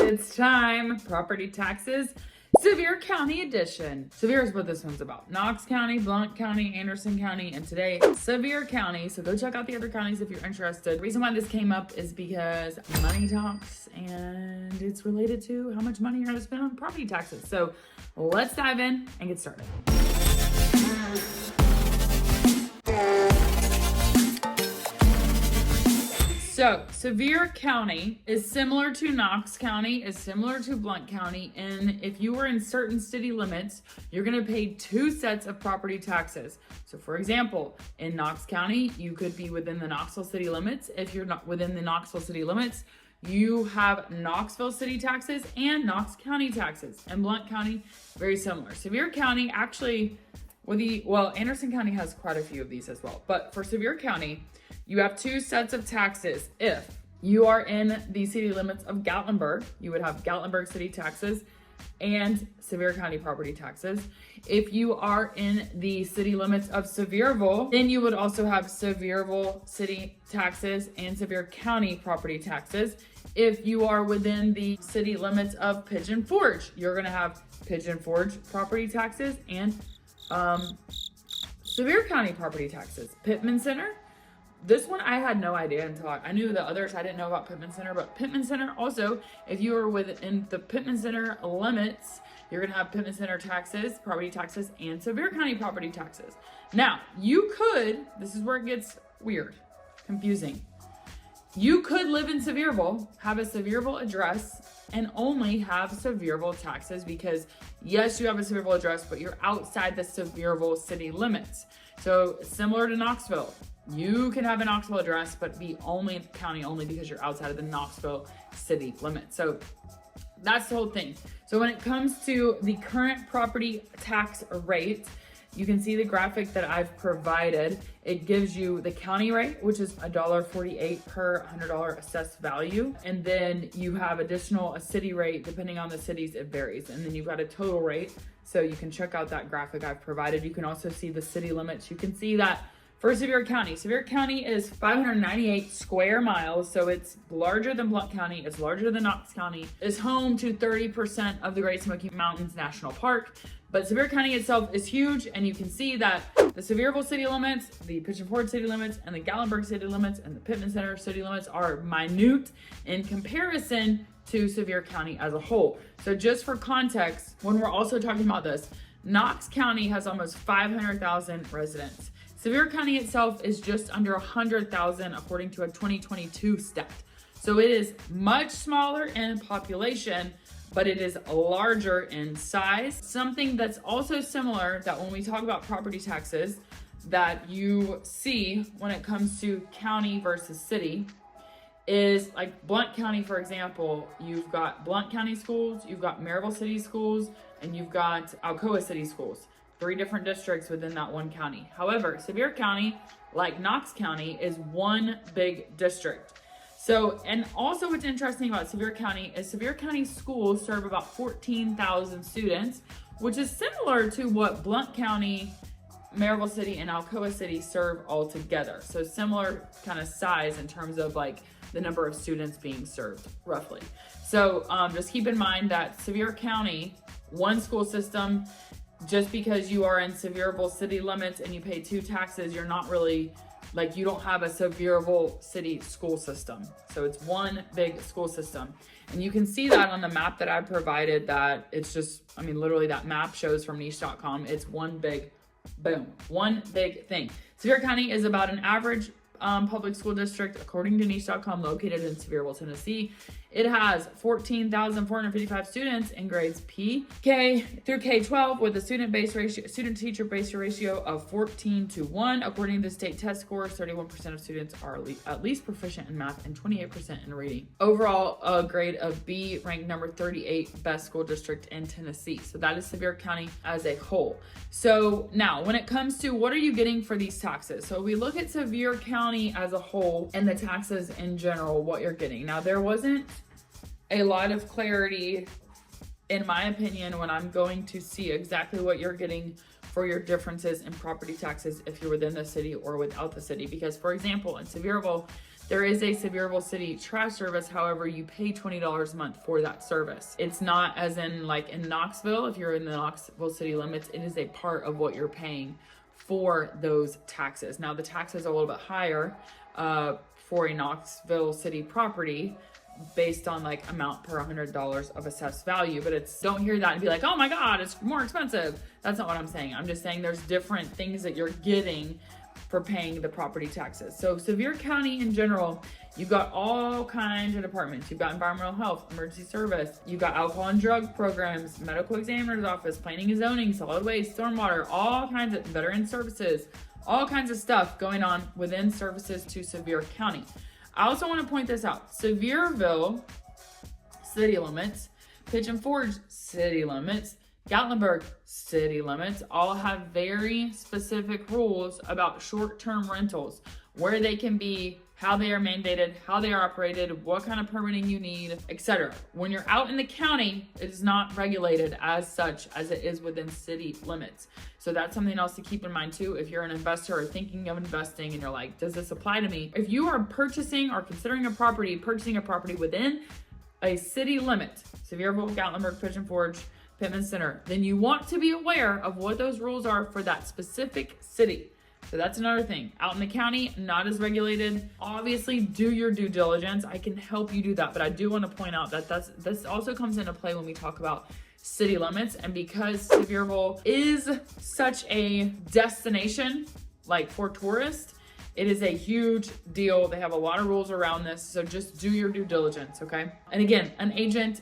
It's time. Property taxes, Sevier County edition. Sevier is what this one's about. Knox County, Blount County, Anderson County, and today, Sevier County. So go check out the other counties if you're interested. The reason why this came up is because money talks, and it's related to how much money you're gonna spend on property taxes. So let's dive in and get started. So, Sevier County is similar to Knox County, is similar to Blount County, and if you were in certain city limits, you're gonna pay two sets of property taxes. So for example, in Knox County, you could be within the Knoxville city limits. If you're not within the Knoxville city limits, you have Knoxville city taxes and Knox County taxes. And Blount County, very similar. Sevier County actually, Anderson County has quite a few of these as well. But for Sevier County, you have two sets of taxes. If you are in the city limits of Gatlinburg, you would have Gatlinburg city taxes and Sevier County property taxes. If you are in the city limits of Sevierville, then you would also have Sevierville city taxes and Sevier County property taxes. If you are within the city limits of Pigeon Forge, you're gonna have Pigeon Forge property taxes and Sevier County property taxes. Pitman Center, this one I had no idea until I knew the others. I didn't know about Pitman Center, but Pitman Center also, if you are within the Pitman Center limits, you're gonna have Pitman Center taxes, property taxes, and Sevier County property taxes. Now, you could, this is where it gets weird, confusing. You could live in Sevierville, have a Sevierville address, and only have Sevierville taxes because yes, you have a Sevierville address, but you're outside the Sevierville city limits. So similar to Knoxville, you can have a Knoxville address, but be only county only because you're outside of the Knoxville city limits. So that's the whole thing. So when it comes to the current property tax rate, you can see the graphic that I've provided. It gives you the county rate, which is $1.48 per $100 assessed value. And then you have a city rate, depending on the cities, it varies. And then you've got a total rate. So you can check out that graphic I've provided. You can also see the city limits. You can see that for Sevier County is 598 square miles, so it's larger than Blount County, it's larger than Knox County, is home to 30% of the Great Smoky Mountains National Park. But Sevier County itself is huge, and you can see that the Sevierville city limits, the Pigeon Forge city limits, and the Gatlinburg city limits, and the Pitman Center city limits are minute in comparison to Sevier County as a whole. So just for context, when we're also talking about this, Knox County has almost 500,000 residents. Sevier County itself is just under 100,000 according to a 2022 stat. So it is much smaller in population, but it is larger in size. Something that's also similar that when we talk about property taxes that you see when it comes to county versus city is like Blount County, for example, you've got Blount County schools, you've got Maryville City schools, and you've got Alcoa City schools. 3 different districts within that one county. However, Sevier County, like Knox County, is one big district. So, and also what's interesting about Sevier County is Sevier County schools serve about 14,000 students, which is similar to what Blount County, Maryville City, and Alcoa City serve all together. So similar kind of size in terms of like the number of students being served, roughly. So just keep in mind that Sevier County, one school system. Just because you are in Sevierville city limits and you pay 2 taxes, you're not really, like, you don't have a Sevierville city school system. So it's one big school system. And you can see that on the map that I provided, that it's just, I mean, literally that map shows from niche.com. It's one big, boom, one big thing. Sevier County is about an average public school district, according to niche.com, located in Sevierville, Tennessee. It has 14,455 students in grades K through K-12 with a student-teacher ratio of 14:1. According to state test scores, 31% of students are at least proficient in math and 28% in reading. Overall, a grade of B, ranked number 38 best school district in Tennessee. So that is Sevier County as a whole. So now, when it comes to what are you getting for these taxes? So we look at Sevier County as a whole and the taxes in general, what you're getting. Now, there wasn't a lot of clarity, in my opinion, when I'm going to see exactly what you're getting for your differences in property taxes if you're within the city or without the city. Because, for example, in Sevierville, There is a Sevierville City trash service. However, you pay $20 a month for that service. It's not as in like in Knoxville. If you're in the Knoxville city limits, it is a part of what you're paying for those taxes. Now the taxes are a little bit higher for a Knoxville city property based on like amount per $100 of assessed value, but it's, don't hear that and be like, oh my God, it's more expensive. That's not what I'm saying. I'm just saying there's different things that you're getting for paying the property taxes. So Sevier County in general, you've got all kinds of departments. You've got environmental health, emergency service, you've got alcohol and drug programs, medical examiner's office, planning and zoning, solid waste, stormwater, all kinds of veteran services, all kinds of stuff going on within services to Sevier County. I also want to point this out. Sevierville city limits, Pigeon Forge city limits, Gatlinburg city limits all have very specific rules about short-term rentals, where they can be, how they are mandated, how they are operated, what kind of permitting you need, etc. When you're out in the county, it is not regulated as such as it is within city limits. So that's something else to keep in mind too. If you're an investor or thinking of investing and you're like, does this apply to me? If you are purchasing or considering purchasing a property within a city limit, Sevierville, Gatlinburg, Pigeon Forge, Pitman Center, then you want to be aware of what those rules are for that specific city. So that's another thing. Out in the county, not as regulated. Obviously, do your due diligence. I can help you do that, but I do want to point out that this also comes into play when we talk about city limits. And because Sevierville is such a destination, like for tourists, it is a huge deal. They have a lot of rules around this. So just do your due diligence, okay? And again, an agent,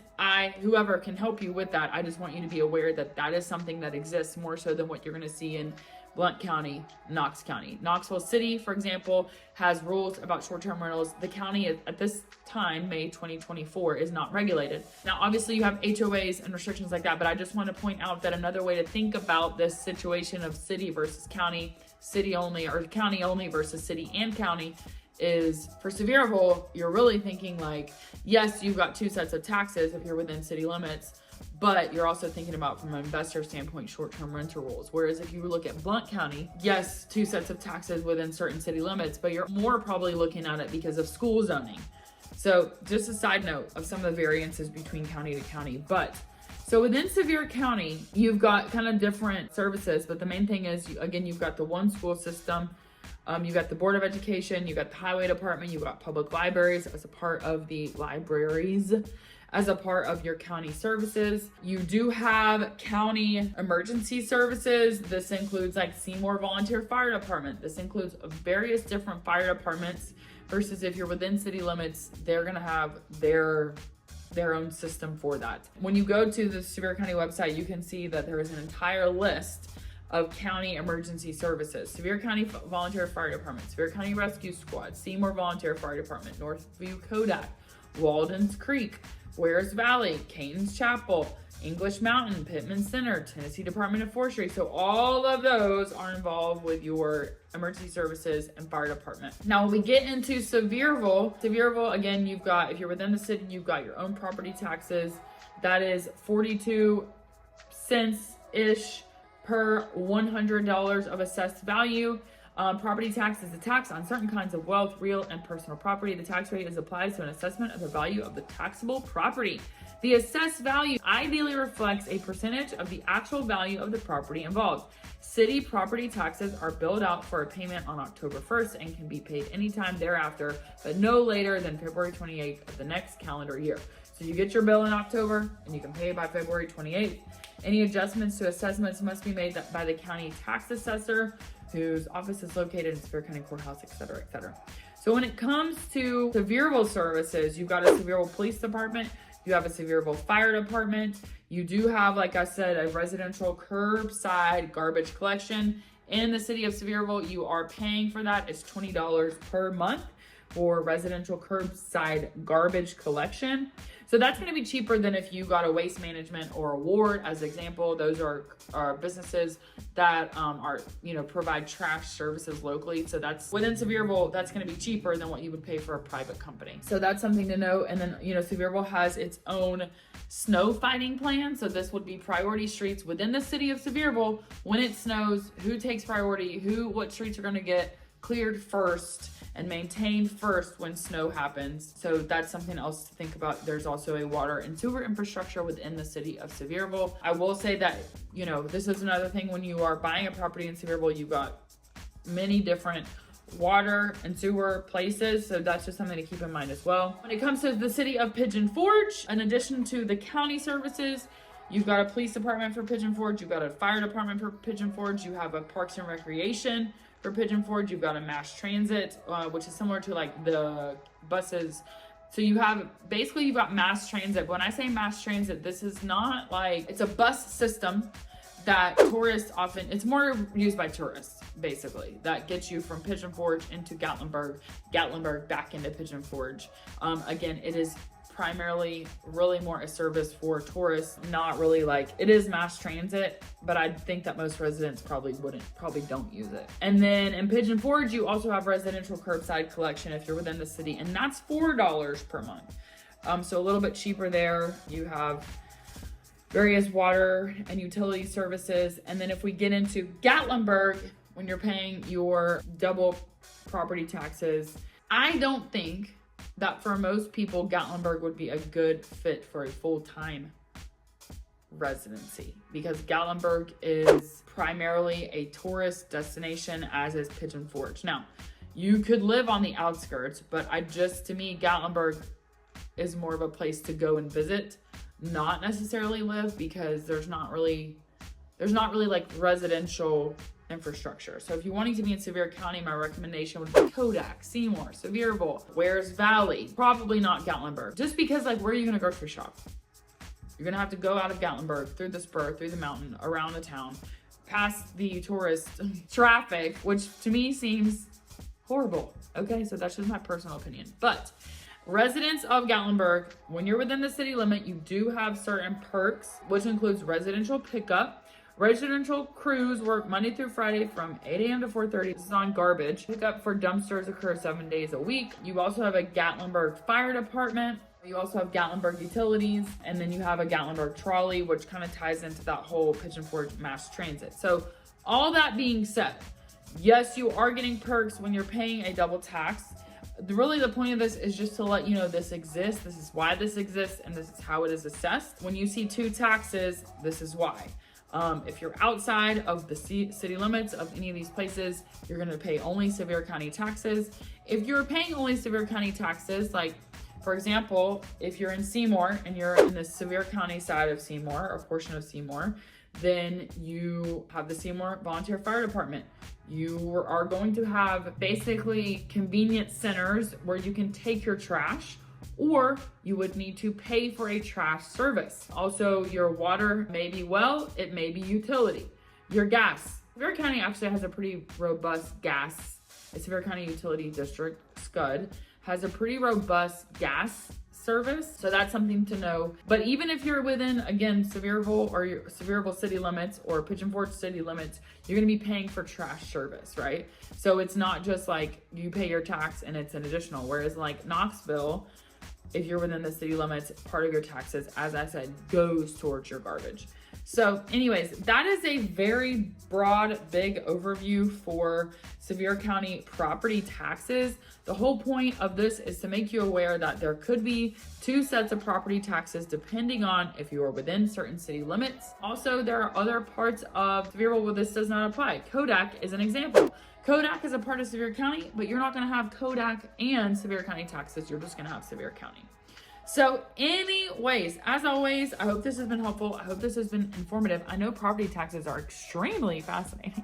whoever can help you with that, I just want you to be aware that that is something that exists more so than what you're gonna see in Blount County, Knox County. Knoxville City, for example, has rules about short-term rentals. The county at this time, May 2024, is not regulated. Now, obviously you have HOAs and restrictions like that, but I just want to point out that another way to think about this situation of city versus county, city only, or county only versus city and county is for Sevierville, you're really thinking like, yes, you've got two sets of taxes if you're within city limits, but you're also thinking about from an investor standpoint, short-term rental rules. Whereas if you look at Blount County, yes, two sets of taxes within certain city limits, but you're more probably looking at it because of school zoning. So just a side note of some of the variances between county to county. So within Sevier County, you've got kind of different services, but the main thing is, again, you've got the one school system, you've got the Board of Education, you've got the Highway Department, you've got public libraries as a part of the libraries, as a part of your county services. You do have county emergency services. This includes like Seymour Volunteer Fire Department. This includes various different fire departments versus if you're within city limits, they're gonna have their own system for that. When you go to the Sevier County website, you can see that there is an entire list of county emergency services. Sevier County Volunteer Fire Department, Sevier County Rescue Squad, Seymour Volunteer Fire Department, Northview Kodak, Walden's Creek, Wares Valley, Canes Chapel, English Mountain, Pitman Center, Tennessee Department of Forestry. So all of those are involved with your emergency services and fire department. Now when we get into Sevierville, again, you've got, if you're within the city, you've got your own property taxes. That is 42 cents-ish per $100 of assessed value. Property tax is a tax on certain kinds of wealth, real and personal property. The tax rate is applied to an assessment of the value of the taxable property. The assessed value ideally reflects a percentage of the actual value of the property involved. City property taxes are billed out for a payment on October 1st and can be paid anytime thereafter, but no later than February 28th of the next calendar year. So you get your bill in October and you can pay by February 28th. Any adjustments to assessments must be made by the county tax assessor, whose office is located in Sevier County Courthouse, et cetera, et cetera. So when it comes to Sevierville services, you've got a Sevierville Police Department, you have a Sevierville Fire Department, you do have, like I said, a residential curbside garbage collection. In the city of Sevierville, you are paying for that. It's $20 per month for residential curbside garbage collection. So that's going to be cheaper than if you got a Waste Management or a Ward, as an example. Those are businesses that provide trash services locally. So that's within Sevierville, that's going to be cheaper than what you would pay for a private company. So that's something to know. And then, Sevierville has its own snow fighting plan. So this would be priority streets within the city of Sevierville. When it snows, who takes priority, what streets are going to get cleared first and maintained first when snow happens. So that's something else to think about. There's also a water and sewer infrastructure within the city of Sevierville. I will say that, you know, this is another thing when you are buying a property in Sevierville, you've got many different water and sewer places, so that's just something to keep in mind as well. When it comes to the city of Pigeon Forge, in addition to the county services, you've got a police department for Pigeon Forge, you've got a fire department for Pigeon Forge, you have a parks and recreation for Pigeon Forge, you've got a mass transit, which is similar to like the buses. So you have, basically you've got mass transit. When I say mass transit, this is not like, it's a bus system that tourists often, it's more used by tourists, basically, that gets you from Pigeon Forge into Gatlinburg back into Pigeon Forge. Again, it is primarily really more a service for tourists, not really like, it is mass transit, but I think that most residents probably don't use it. And then in Pigeon Forge, you also have residential curbside collection if you're within the city, and that's $4 per month. So a little bit cheaper there. You have various water and utility services. And then if we get into Gatlinburg, when you're paying your double property taxes, I don't think that for most people, Gatlinburg would be a good fit for a full-time residency, because Gatlinburg is primarily a tourist destination, as is Pigeon Forge. Now, you could live on the outskirts, but to me, Gatlinburg is more of a place to go and visit, not necessarily live, because there's not really like residential infrastructure. So if you're wanting to be in Sevier County, my recommendation would be Kodak, Seymour, Sevierville, Wares Valley, probably not Gatlinburg. Just because, like, where are you gonna grocery shop? You're gonna have to go out of Gatlinburg, through the spur, through the mountain, around the town, past the tourist traffic, which to me seems horrible. Okay, so that's just my personal opinion. But residents of Gatlinburg, when you're within the city limit, you do have certain perks, which includes residential pickup. Residential crews work Monday through Friday from 8 a.m. to 4:30. This is on garbage. Pickup for dumpsters occurs 7 days a week. You also have a Gatlinburg Fire Department. You also have Gatlinburg Utilities, and then you have a Gatlinburg Trolley, which kind of ties into that whole Pigeon Forge mass transit. So all that being said, yes, you are getting perks when you're paying a double tax. Really, the point of this is just to let you know this exists, this is why this exists, and this is how it is assessed. When you see two taxes, this is why. If you're outside of the city limits of any of these places, you're going to pay only Sevier County taxes. If you're paying only Sevier County taxes, like, for example, if you're in Seymour and you're in the Sevier County side of Seymour, or portion of Seymour, then you have the Seymour Volunteer Fire Department. You are going to have basically convenience centers where you can take your trash, or you would need to pay for a trash service. Also, your water may be well, it may be utility. Your gas. Sevier County actually has a pretty robust gas. The Sevier County Utility District, SCUD, has a pretty robust gas service, so that's something to know. But even if you're within, again, Sevierville or your Sevierville city limits or Pigeon Forge city limits, you're gonna be paying for trash service, right? So it's not just like you pay your tax and it's an additional, whereas like Knoxville, if you're within the city limits, part of your taxes, as I said, goes towards your garbage. So anyways, that is a very broad, big overview for Sevier County property taxes. The whole point of this is to make you aware that there could be two sets of property taxes depending on if you are within certain city limits. Also, there are other parts of Sevierville where this does not apply. Kodak is an example. Kodak is a part of Sevier County, but you're not going to have Kodak and Sevier County taxes. You're just going to have Sevier County. So anyways, as always, I hope this has been helpful. I hope this has been informative. I know property taxes are extremely fascinating,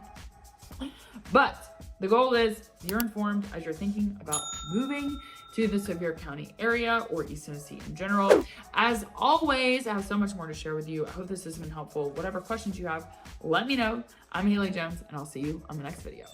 but the goal is you're informed as you're thinking about moving to the Sevier County area or East Tennessee in general. As always, I have so much more to share with you. I hope this has been helpful. Whatever questions you have, let me know. I'm Haley Jones, and I'll see you on the next video.